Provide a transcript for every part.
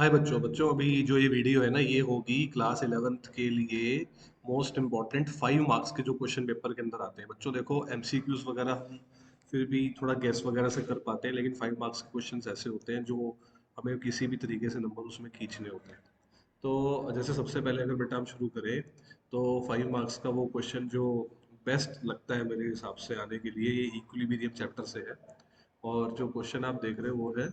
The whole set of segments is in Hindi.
हाय बच्चों बच्चों अभी जो ये वीडियो है ना ये होगी क्लास 11th के लिए मोस्ट इम्पॉर्टेंट 5 मार्क्स के जो क्वेश्चन पेपर के अंदर आते हैं। बच्चों देखो एमसीक्यूज वगैरह हम फिर भी थोड़ा गेस वगैरह से कर पाते हैं, लेकिन 5 मार्क्स के क्वेश्चंस ऐसे होते हैं जो हमें किसी भी तरीके से नंबर उसमें खींचने होते हैं। तो जैसे सबसे पहले अगर बेटा हम शुरू करें तो 5 मार्क्स का वो क्वेश्चन जो बेस्ट लगता है मेरे हिसाब से आने के लिए ये इक्विलिब्रियम चैप्टर से है। और जो क्वेश्चन आप देख रहे हो वो है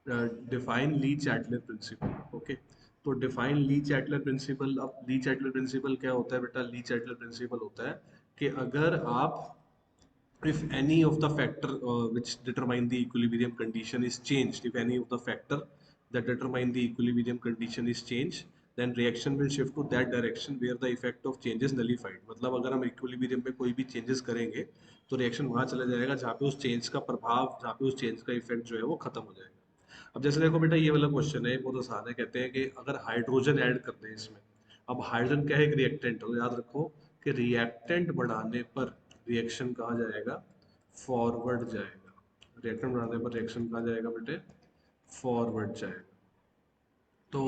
डिफाइन ली चैटलर प्रिंसिपल। ओके, तो डिफाइन ली चैटलर प्रिंसिपल। अब ली चैटलर प्रिंसिपल क्या होता है बेटा? ली चैटलर प्रिंसिपल होता है कि अगर आप if any of the factor which determine the equilibrium condition is changed, if any of the factor that determine the equilibrium condition is changed, then reaction will shift to that direction where the effect of change is nullified। मतलब अगर हम equilibrium में कोई भी changes करेंगे तो reaction वहां चला जाएगा जहाँ पे उस change का प्रभाव, जहाँ पे उस change का effect जो है वो खत्म हो जाएगा। अब जैसे देखो बेटा ये वाला क्वेश्चन है, बहुत आसान है। कहते हैं कि अगर हाइड्रोजन ऐड कर दें इसमें, अब हाइड्रोजन क्या है? एक रिएक्टेंट। तो याद रखो कि रिएक्टेंट बढ़ाने पर रिएक्शन कहा जाएगा फॉरवर्ड जाएगा। रिएक्टेंट बढ़ाने पर रिएक्शन कहा जाएगा बेटे? फॉरवर्ड जाएगा। तो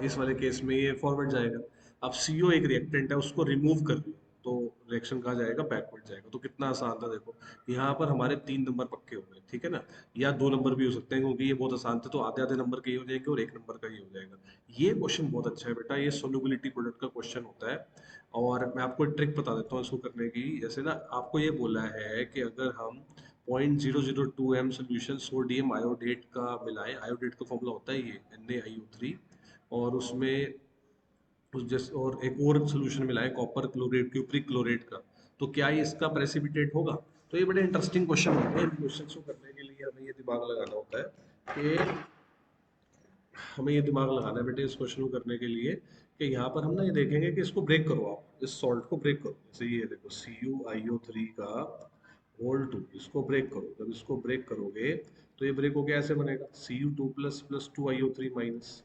इस वाले केस में ये फॉरवर्ड जाएगा। अब सीओ एक रिएक्टेंट है, उसको रिमूव कर दिया तो रिएक्शन कहा जाएगा बैकवर्ड जाएगा। तो कितना आसान था देखो, यहाँ पर हमारे 3 नंबर पक्के हो गए, ठीक है ना? या 2 नंबर भी हो सकते हैं क्योंकि ये बहुत आसान थे, तो आधे आधे नंबर के ही हो जाएंगे और 1 नंबर का ही हो जाएगा। ये क्वेश्चन बहुत अच्छा है बेटा, ये सोल्यूबिलिटी प्रोडक्ट का क्वेश्चन होता है। और मैं आपको एक ट्रिक बता देता हूँ इसको करने की। जैसे ना आपको ये बोला है कि अगर हम 0.002 m सोल्यूशन सोडियम आयोडेट का मिलाएं। आयोडेट का फॉर्मूला होता है ये NaIO3। और उसमें उस जैसे और एक और सोल्यूशन मिला है कॉपर क्लोरेट, क्यूप्रिक क्लोरेट का, तो क्या ये इसका प्रेसिपिटेट होगा? तो ये बड़े इंटरेस्टिंग क्वेश्चन होते हैं। इन क्वेश्चन को करने के लिए हमें ये दिमाग लगाना होता है कि हमें ये दिमाग लगाना है बेटे इस क्वेश्चन को करने के लिए कि यहाँ पर हम ना ये देखेंगे कि इसको ब्रेक करो, आप इस सॉल्ट को ब्रेक करो। जैसे ये देखो CuIO3 का होल 2, इसको ब्रेक करो। जब इसको ब्रेक करोगे तो ये ब्रेक होके ऐसे बनेगा Cu2 plus plus 2IO3 minus,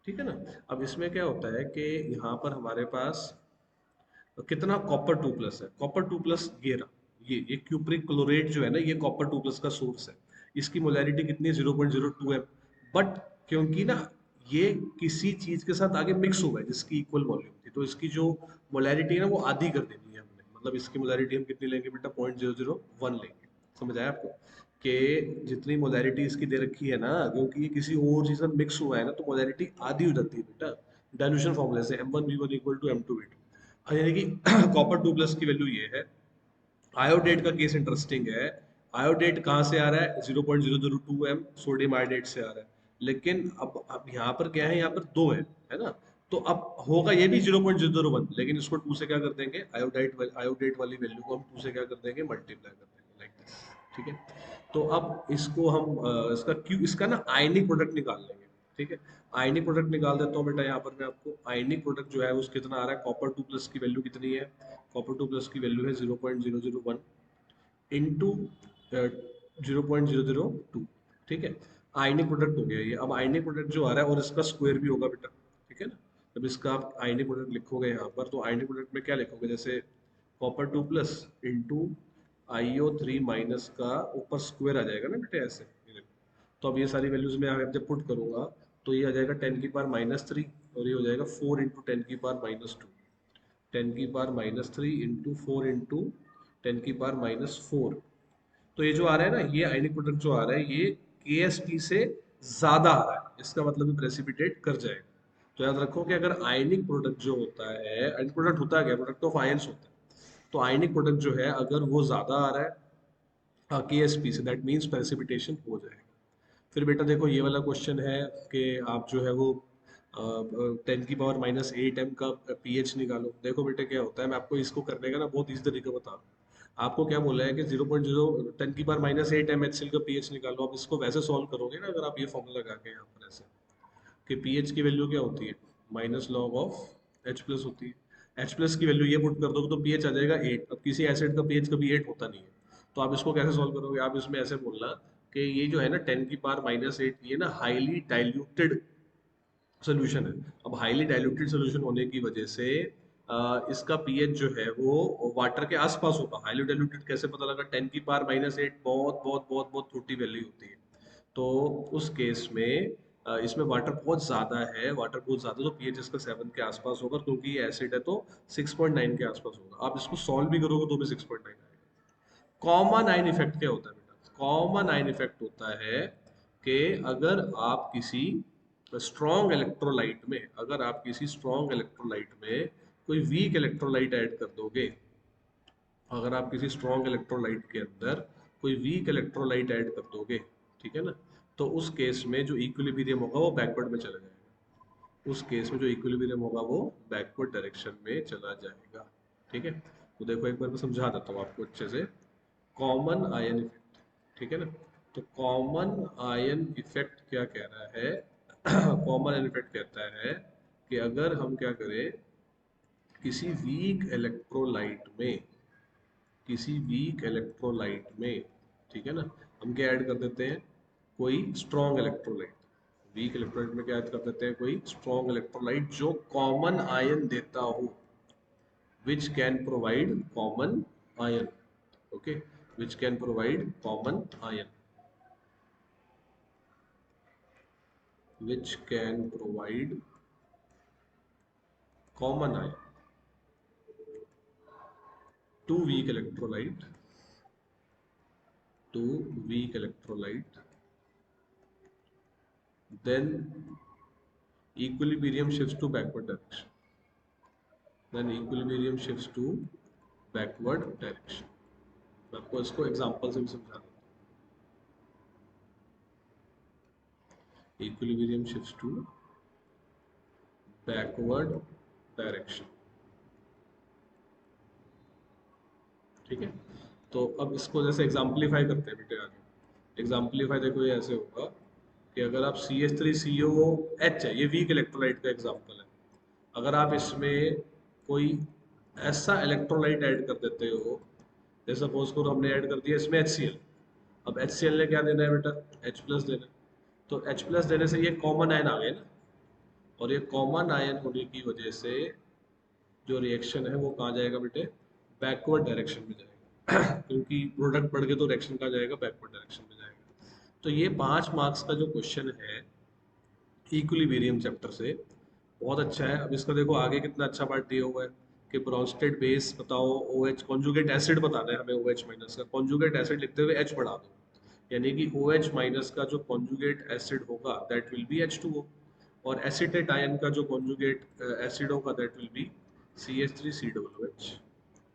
ठीक है ना? अब इसमें क्या होता है कि यहाँ पर हमारे पास कितना कॉपर 2 प्लस है। कॉपर 2 प्लस ये रहा, ये क्यूप्रिक क्लोरेट जो है ना, ये कॉपर 2 प्लस का सोर्स है। इसकी मोलैरिटी कितनी है? 0.02 m। बट क्योंकि ना ये किसी चीज के साथ आगे मिक्स हुआ है जिसकी इक्वल वॉल्यूम थी, तो इसकी जो मोलैरिटी है ना वो आधी कर देनी है हमने। मतलब इसकी मोलैरिटी हम कितनी लेंगे बेटा? 0.001 लेंगे। समझ आया आपको कि जितनी मोलैरिटी इसकी दे रखी है ना, क्योंकि ये किसी और चीज में मिक्स हुआ है ना, तो मोलैरिटी आधी हो जाती है बेटा। डाइल्यूशन फॉर्मूले से M1V1 इक्वल टू M2V2। यानी कि कॉपर 2 प्लस की वैल्यू ये है। आयोडेट का केस इंटरेस्टिंग है। आयोडेट कहाँ से आ रहा है? 0.002 m सोडियम आयोडेट से आ रहा है। लेकिन अब यहाँ पर क्या है? यहाँ पर दो है ना? तो अब होगा ये भी 0.001, लेकिन इसको 2 से क्या कर देंगे? आयोडेट वाली वैल्यू को हम 2 से क्या कर देंगे? मल्टीप्लाई कर देंगे, लाइक दिस। ठीक है, तो अब इसको हम इसका ना आयनिक प्रोडक्ट निकाल लेंगे। ठीक है, आयनिक प्रोडक्ट निकाल देता हूँ बेटा। यहाँ पर मैं आपको आयनिक प्रोडक्ट जो है उस कितना आ रहा है? कॉपर 2 प्लस की वैल्यू कितनी है? कॉपर 2 प्लस की वैल्यू है 0.001 इंटू 0.002। ठीक है, आयनिक प्रोडक्ट हो गया ये। अब आयनिक प्रोडक्ट जो आ रहा है और इसका स्क्वायर भी होगा बेटा, ठीक है ना? जब इसका आप आयनिक प्रोडक्ट लिखोगे यहाँ पर, तो आयनिक प्रोडक्ट में क्या लिखोगे? जैसे copper 2 plus into IO3 minus का ऊपर स्क्वायर आ जाएगा ना बेटे, ऐसे ये देखो। तो अब ये सारी वैल्यूज में यहाँ जब पुट करूंगा तो ये आ जाएगा 10⁻³ और ये हो जाएगा 4 इंटू 10⁻²। 10⁻³ into 4 into 10⁻⁴। तो ये जो आ रहा है ना, ये आयनिक प्रोडक्ट जो आ रहा है ये KSP से ज्यादा आ रहा है। इसका मतलब ये प्रेसिपिटेट कर जाएगा। तो याद रखो कि अगर आयनिक प्रोडक्ट जो होता है, आयनिक प्रोडक्ट होता है क्या? प्रोडक्ट ऑफ आयंस होता है। तो आयनिक प्रोडक्ट जो है अगर वो ज्यादा आ रहा है KSP से, दैट मीन्स प्रेसिपिटेशन हो जाएगा। फिर बेटा देखो ये वाला क्वेश्चन है कि आप जो है वो 10⁻⁸ m का pH निकालो। देखो बेटे क्या होता है, मैं आपको इसको करने का ना बहुत इजी तरीका बता रहा हूँ। आपको क्या बोला है कि 0.0 10⁻⁸ m HCl का pH निकालो। आप इसको वैसे सॉल्व करोगे ना, अगर आप ये फॉर्मूला लगा के यहाँ पर ऐसे कि pH की वैल्यू क्या होती है? Minus log of H plus होती है। H प्लस की वैल्यू ये पुट कर दोगे तो pH आ जाएगा 8। अब किसी एसिड का pH कभी 8 होता नहीं है। तो आप इसको कैसे सॉल्व करोगे? आप इसमें ऐसे बोलना कि ये जो है ना 10⁻⁸ ये ना हाईली डाइल्यूटेड सोल्यूशन है। अब हाईली डाइल्यूटेड सोल्यूशन होने की वजह से इसका पीएच जो है वो वाटर के आसपास होगा। हाईली डाइल्यूटेड कैसे पता लगा? 10⁻⁸ बहुत बहुत बहुत बहुत छोटी वैल्यू होती है। तो उस केस में इसमें वाटर बहुत ज़्यादा है, वाटर बहुत ज़्यादा, तो पीएच इसका 7 के आसपास होगा, क्योंकि ये एसिड है तो 6.9 के आसपास होगा। आप इसको सॉल्व भी करोगे तो भी 6.9 आएगा। कॉमन आयन इफेक्ट क्या होता है बेटा? कॉमन आयन इफेक्ट होता है कि अगर आप किसी स्ट्रॉन्ग इलेक्ट्रोलाइट में, अगर आप किसी स्ट्रॉन्ग इलेक्ट्रोलाइट में कोई वीक इलेक्ट्रोलाइट ऐड कर दोगे, अगर आप किसी स्ट्रॉन्ग इलेक्ट्रोलाइट के अंदर कोई वीक इलेक्ट्रोलाइट ऐड कर दोगे, ठीक है ना, तो उस केस में जो इक्विलिब्रियम होगा वो बैकवर्ड में चला जाएगा। उस केस में जो इक्विलिब्रियम होगा वो बैकवर्ड डायरेक्शन में चला जाएगा। ठीक है, तो देखो एक बार मैं समझा देता हूँ आपको अच्छे से। कॉमन आयन इफेक्ट, ठीक है ना, तो कॉमन आयन इफेक्ट क्या कह रहा है? कॉमन आयन इफेक्ट कहता है कि अगर हम क्या करें, किसी वीक इलेक्ट्रोलाइट में, किसी वीक इलेक्ट्रोलाइट में, ठीक है ना, हम क्या ऐड कर देते हैं? कोई स्ट्रॉन्ग इलेक्ट्रोलाइट। वीक इलेक्ट्रोलाइट में क्या ऐड कर देते हैं? कोई स्ट्रॉन्ग इलेक्ट्रोलाइट जो कॉमन आयन देता हो, which can provide common ion, okay, which can provide common ion, which can provide common ion to weak electrolyte, to weak electrolyte, then equilibrium shifts to backward direction, then equilibrium shifts to backward direction। मैं आपको इसको एग्जांपल से भी समझा दूँ। equilibrium shifts to backward direction, ठीक है। तो अब इसको जैसे एग्जाम्पलीफाई करते हैं बेटे आगे। एग्जाम्पलीफाई देखो ये ऐसे होगा कि अगर आप CH3COH है, ये वीक इलेक्ट्रोलाइट का एग्जाम्पल है। अगर आप इसमें कोई ऐसा इलेक्ट्रोलाइट ऐड कर देते हो, जैसे सपोज करो हमने ऐड कर दिया इसमें HCl। अब HCl ने क्या देना है बेटा? H प्लस देना है। तो H प्लस देने से ये कॉमन आयन आ गए ना, और ये कॉमन आयन होने की वजह से जो रिएक्शन है वो कहाँ जाएगा बेटे? बैकवर्ड डायरेक्शन में जाएगा। क्योंकि प्रोडक्ट बढ़ के तो रिएक्शन कहाँ जाएगा? बैकवर्ड डायरेक्शन में जाएगा। तो ये 5 मार्क्स का जो क्वेश्चन है इक्विलिब्रियम चैप्टर से, बहुत अच्छा है। अब इसका देखो आगे कितना अच्छा पार्ट दिया हुआ है कि ब्रोंस्टेड बेस बताओ, OH कॉन्जुगेट एसिड बताना है हमें, OH माइनस का कॉन्जुगेट एसिड लिखते हुए H बढ़ा दो, यानी कि OH माइनस का जो कॉन्जुगेट एसिड होगा दैट विल बी H2O, और एसिटेट आयन का जो कॉन्जुगेट एसिड होगा that will be CH3COOH।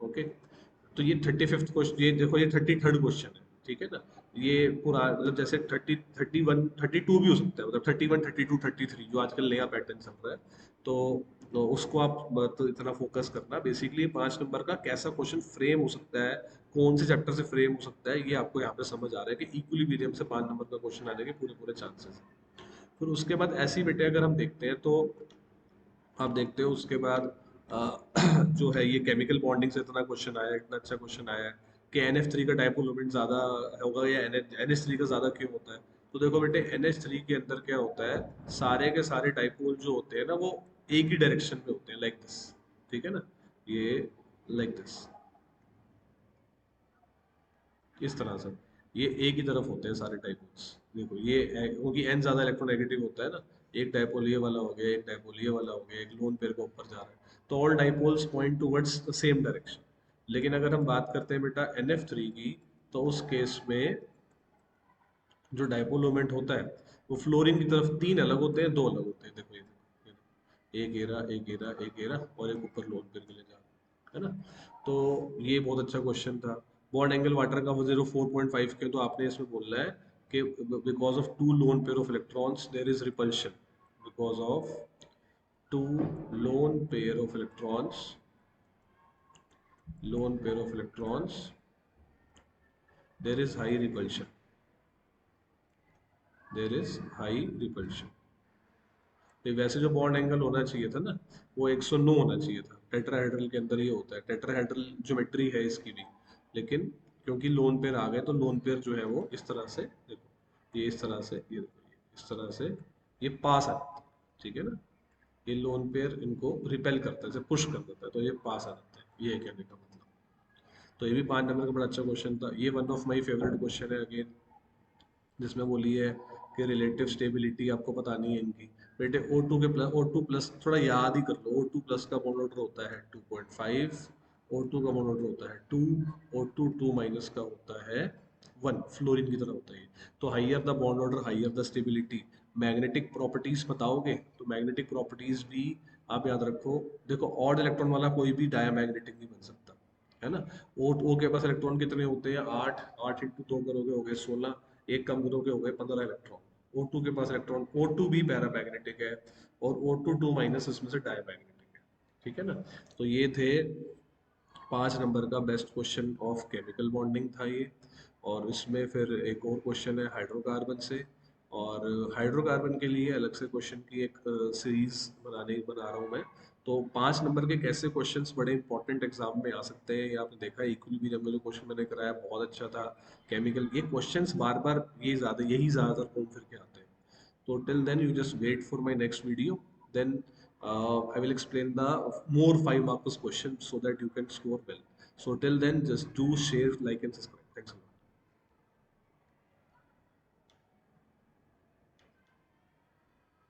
Okay, तो ये 35th क्वेश्चन, ये देखो ये 33rd क्वेश्चन है, ठीक है ना। ये पूरा मतलब जैसे 30, 31, 32 भी हो सकता है, मतलब 31, 32, 33 जो आजकल नया पैटर्न चल रहा है। तो उसको आप तो इतना फोकस करना। बेसिकली 5 नंबर का कैसा क्वेश्चन फ्रेम हो सकता है, कौन से चैप्टर से फ्रेम हो सकता है, ये आपको यहाँ पे समझ आ रहा है कि इक्विलिब्रियम से 5 नंबर का क्वेश्चन आने के पूरे पूरे चांसेस। फिर उसके बाद ऐसी बेटे अगर हम देखते हैं तो आप देखते हो उसके बाद जो है ये केमिकल बॉन्डिंग से इतना क्वेश्चन आया है, इतना अच्छा क्वेश्चन आया है कि NH3 का डायपोल मोमेंट ज़्यादा होगा या NH3 का ज़्यादा क्यों होता है? तो देखो बेटे NH3 के अंदर क्या होता है, सारे के सारे डायपोल जो होते हैं ना वो एक ही डायरेक्शन में होते हैं, लाइक दिस, ठीक है ना, ये लाइक दिस, इस तरह से ये एक ही तरफ होते हैं सारे डायपोल्स। देखो ये क्योंकि n ज्यादा इलेक्ट्रोनेगेटिव होता है ना, एक डायपोल ये वाला हो गया, एक डायपोल ये वाला हो गया, एक लोन पेयर को ऊपर जा रहा है, तो all dipoles point towards the same direction. लेकिन अगर हम बात करते हैं बेटा NF3 की, तो उस केस में जो डायपोल मोमेंट होता है वो फ्लोरीन की तरफ 3 अलग होते हैं, 2 अलग होते हैं। देखो ये एक घेरा, एक घेरा, एक घेरा, और एक ऊपर लोन पेयर के लिए जा रहा है ना। तो ये बहुत अच्छा क्वेश्चन था। बॉन्ड एंगल वाटर का वो 0.4.5 के, तो आपने इसमें बोलना है कि because of two lone pair of electrons there is repulsion, because of two lone pair of electrons, lone pair of electrons there is high repulsion, there is high repulsion. तो वैसे जो बॉन्ड एंगल होना चाहिए था ना वो 109 होना चाहिए था, टेट्राहेड्रल के अंदर ये होता है, टेट्राहेड्रल ज्योमेट्री है इसकी भी। लेकिन क्योंकि लोन पेयर आ गए तो लोन पेयर जो है वो इस तरह से, देखो ये इस तरह से, ये देखो ये इस तरह से ये पास आ जाता है, ठीक है ना। ये लोन पेयर इनको रिपेल करता है, जैसे पुश कर देता है, तो ये पास आ जाता है, ये है कहने का मतलब। तो ये भी 5 नंबर का बड़ा अच्छा क्वेश्चन था, ये one of my favourite question है अगेन। जिसमें बोली है कि रिलेटिव स्टेबिलिटी आपको पता नहीं है इनकी। बेटे O2 प्लस थोड़ा याद ही कर लो, O2 प्लस का बॉन्ड ऑर्डर होता है 2.5, O2 का बॉन्ड ऑर्डर होता है 2, O2 माइनस का होता है 1, फ्लोरीन की तरह होता है ये। तो higher the bond order higher the stability. Magnetic properties बताओगे तो मैग्नेटिक प्रॉपर्टीज भी आप याद रखो। देखो ऑड इलेक्ट्रॉन वाला कोई भी डायमैग्नेटिक नहीं बन सकता, है ना। ओ के पास इलेक्ट्रॉन कितने होते हैं? 8, 8 इंटू 2 करोगे हो गए 16, एक कम करोगे हो गए 15 इलेक्ट्रॉन। O2 के पास इलेक्ट्रॉन, O2 भी पैरामैग्नेटिक है और O2 माइनस इसमें से डायमैग्नेटिक है, ठीक है ना। तो ये थे 5 नंबर का best question of chemical bonding था ये। और इसमें फिर एक और क्वेश्चन है हाइड्रोकार्बन से, और हाइड्रोकार्बन के लिए अलग से क्वेश्चन की एक सीरीज बना रहा हूँ मैं। तो 5 नंबर के कैसे क्वेश्चंस बड़े इंपॉर्टेंट एग्जाम में आ सकते हैं, ये आपने देखा इक्विलिब्रियम में जो क्वेश्चन मैंने कराया बहुत अच्छा था। केमिकल ये क्वेश्चंस बार बार यही ज़्यादातर घूम फिर के आते हैं। So till then, you just wait for my next video. Then I will explain the more 5 marks question so that you can score well. So till then, just do share, like, and subscribe.